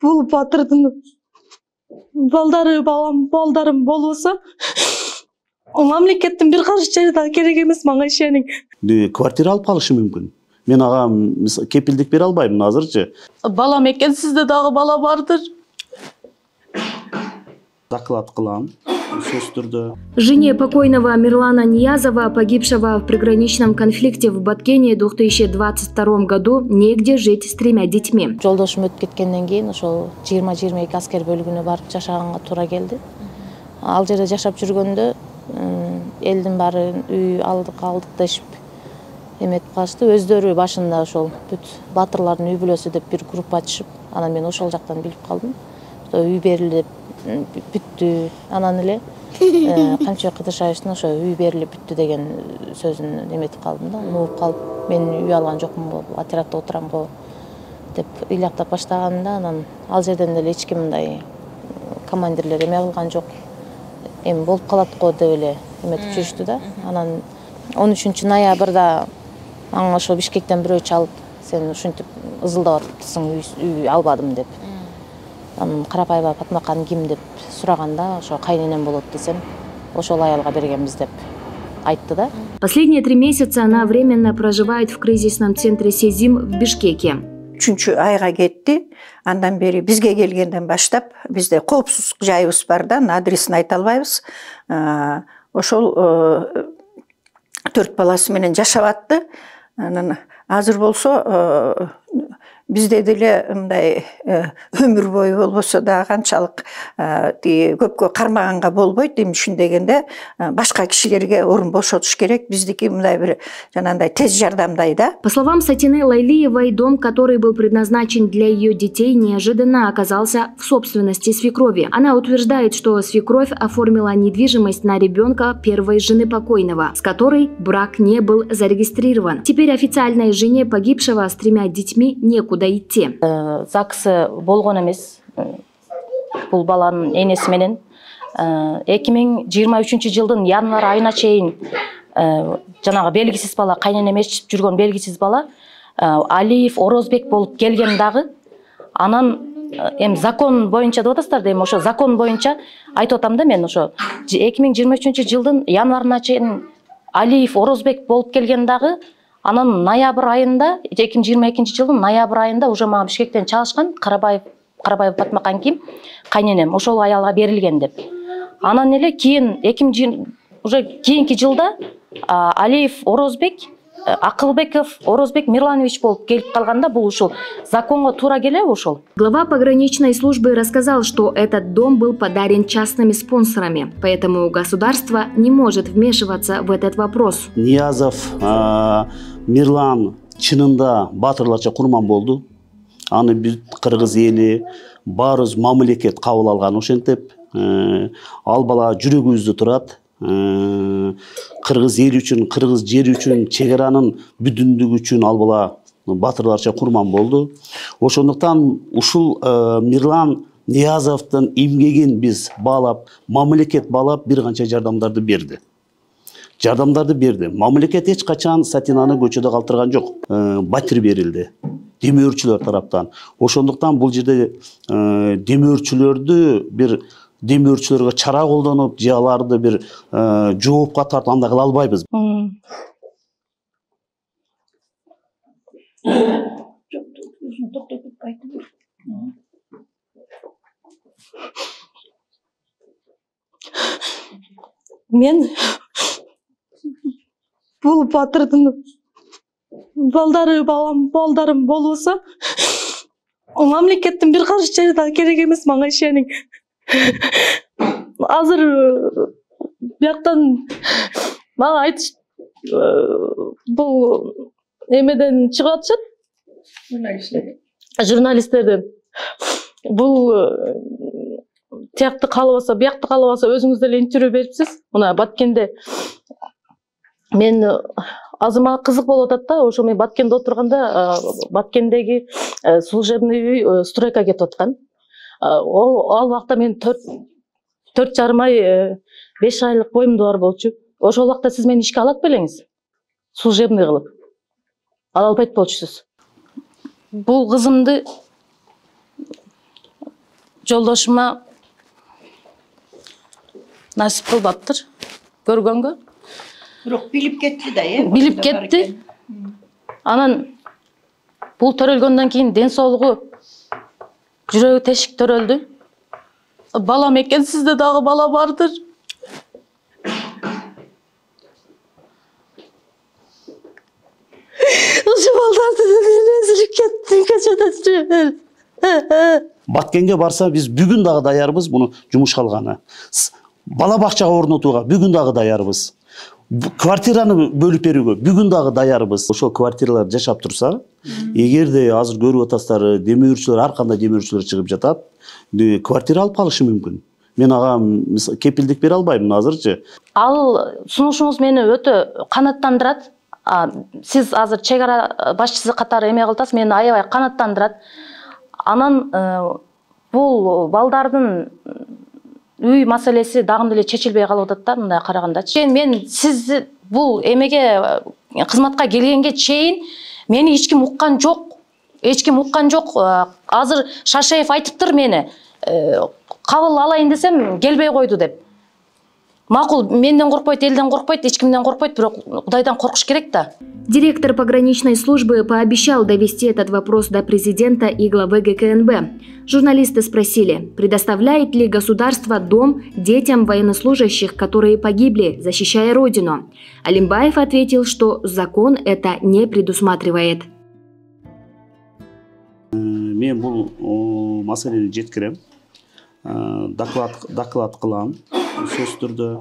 Бул батырдын балдарым болбосо мамлекеттин бир карыш жери да керек эмес мага ишенин. Квартира алып калышы мүмкүн. Мен ага кепилдик бере албайм азырчы. Балам экен, сизде дагы бала бардыр. Заклад кылам. Жене покойного Мирлана Ниязова, погибшего в приграничном конфликте в Баткене в 2022 году, негде жить с 3 детьми. Жолдошум өтүп кеткенден кийин ошол 20-22 аскер бөлүгүнө барып жашаганга туура келди. Ал жерде жашап жүргөндө элдин баары үй алдык дешип эметип калышты. Өздөрү башында ошол бүт батырлардын үй бүлөсү деп бир групп ачышып, анан мен ошол жактан билип калдым. Үй берилип бүттү, анан эле канча кыдыршаевичтин ошо үй берилип бүттү деген сөзүн эметип калдым да, угуп калып, мен үй алган жокмунбу, отрядда отурамбы деп ыйлактап баштаганда, анан ал жерден эле эч ким мындай командирлер эме кылган жок. Эми болуп калат го деп эле эметип жүрүштү да. Анан 13 ноябрда аңа ошо Бишкектен бирөө чалып, сен ушинтип ызылдап атыпсың, үй албадым деп. Анан Карапаева Патмакан ким деп сураганда, ошо кайненем болот десем, ошол аялга бергенбиз деп айтты да. Последние 3 месяца она временно проживает в кризисном центре Сезим в Бишкеке. 3 айга кетти. Андан бери бизге келгенден баштап бизде коопсуздук жайыбыз бар да, адресин айта албайбыз. Ошол 4 баласы менен жашап атты. Анан азыр болсо бизде деле мындай өмүр бою болбосо да канчалык көпкө кармаганга болбойт. Эми ушундегенде башка кишилерге орун бошотуш керек. Биздики мындай бир жанагындай тез жардамдай да. По словам Сатины Лайлиевой, дом, который был предназначен для ее детей, неожиданно оказался в собственности свекрови. Она утверждает, что свекровь оформила недвижимость на ребенка первой жены покойного, с которой брак не был зарегистрирован. Теперь официальной жене погибшего с 3 детьми некуда идти. ЗАГС болгон эмес. Бул баланын энеси менен 2023 жылдын январь айына чейин жанагы белгисиз бала, кайненем ээрчип жүргөн белгисиз бала Алиев Орозбек болуп келген дагы. Анан эми закон боюнча деп атасыздар да, эми ошо закон боюнча айтып атам да, мен ошо 2023 жылдын январына чейин Алиев Орозбек болуп келген дагы. Анан ноябрь айында, 2022 жылдын ноябрь айында уже мага Бишкектен чалышкан, Карапаев Патмакан ким, кайненем ошол аялга берилген деп. Анан эле кийин 2020 уже кийинки жылда Алиев Орозбек, Акылбеков Орозбек Мирланович болуп келип калганда, бул ушул законго туура келеби ушул? Глава пограничной службы рассказал, что этот дом был подарен частными спонсорами, поэтому государство не может вмешиваться в этот вопрос. Ниязов Мирлан чынында батырларча курман болду. Аны бүт кыргыз эли, баарыбыз мамлекет кабыл алган ошентип. Ал бала жүрөгүбүздө турат. Кыргыз эли үчүн, кыргыз жери үчүн, чек аранын бүтүндүгү үчүн ал бала батырларча курман болду. Ошондуктан ушул Мирлан Ниязовдун эмгегин биз баалап, мамлекет баалап бир канча жардамдарды берди. Мамлекет эч качан Сатинаны көчөдө калтырган жок. Батир берилди демөөрчүлөр тараптан. Ошондуктан бул жерде демөөрчүлөргө чара колдонуп, же аларды бир жоопко тартып андай кыла албайбыз. Мен бул батырдын балдарым болбосо мамлекеттин бир карыш жери да керек эмес мага ишенин. Азыр бияктан мага айтыш бул эмеден чыгып атышат. Журналисттерден. Бул тиякты каалабаса, биякты каалабаса өзүңүз деле интервью берипсиз. Мына Баткенде мен азыма кызык болуп атат да, ошо мен Баткенде отурганда Баткендеги служебный үй стройка кетип аткан. Ал вакытта мен 4,5 ай 5 айлык боюмда бар болчу. Ошол вакытта сиз мени ишке алат белеңиз? Служебный кылып. Ала албайт болчусуз. Бул кызымды жолдошума насип кылбаптыр көргөнгө. Бирок билип кетти да, Билип кетти. Анан бул төрөлгөндөн кийин ден соолугу, жүрөгү тешик төрөлдү. Балам экен, сизде дагы бала бардыр. Ошо балдарды өзүлүп кеттим көчөдө. Баткенге барса биз бүгүн дагы даярбыз буну жумушка алганы. Бала бакчага орнотууга бүгүн дагы даярбыз. Квартираны бөлүп берүүгө бүгүн дагы даярбыз. Ошол квартиралар жашап турса, эгерде азыр көрүп атасыздар, демөөрчүлөр, ар кандай демөөрчүлөр чыгып жатат, квартира алып калышы мүмкүн. Мен ага кепилдик бере албайм азырчы. Ал сунушуңуз мени өтө канаттандырат. Сиз азыр чек ара башчысы катары эме кылтасыз, мени аябай канаттандырат. Анан бул балдардын үй маселеси дагы деле чечилбей калып атат да, мындай карагандачы. Мен сиз бул эмеге кызматка келгенге чейин мени эч ким уккан жок. Эч ким уккан жок. Азыр Шашеев айтыптыр мени. Кабыл алайын десем келбей койду деп. Макул, менден коркпойт, элден коркпойт, эч кимден коркпойт, бирок Кудайдан коркуш керек да. Директор пограничной службы пообещал довести этот вопрос до президента и главы ГКНБ. Журналисты спросили, предоставляет ли государство дом детям военнослужащих, которые погибли, защищая Родину. Алимбаев ответил, что закон это не предусматривает. Мен бул маселени жеткирем. Доклад кылам сөз түрдө.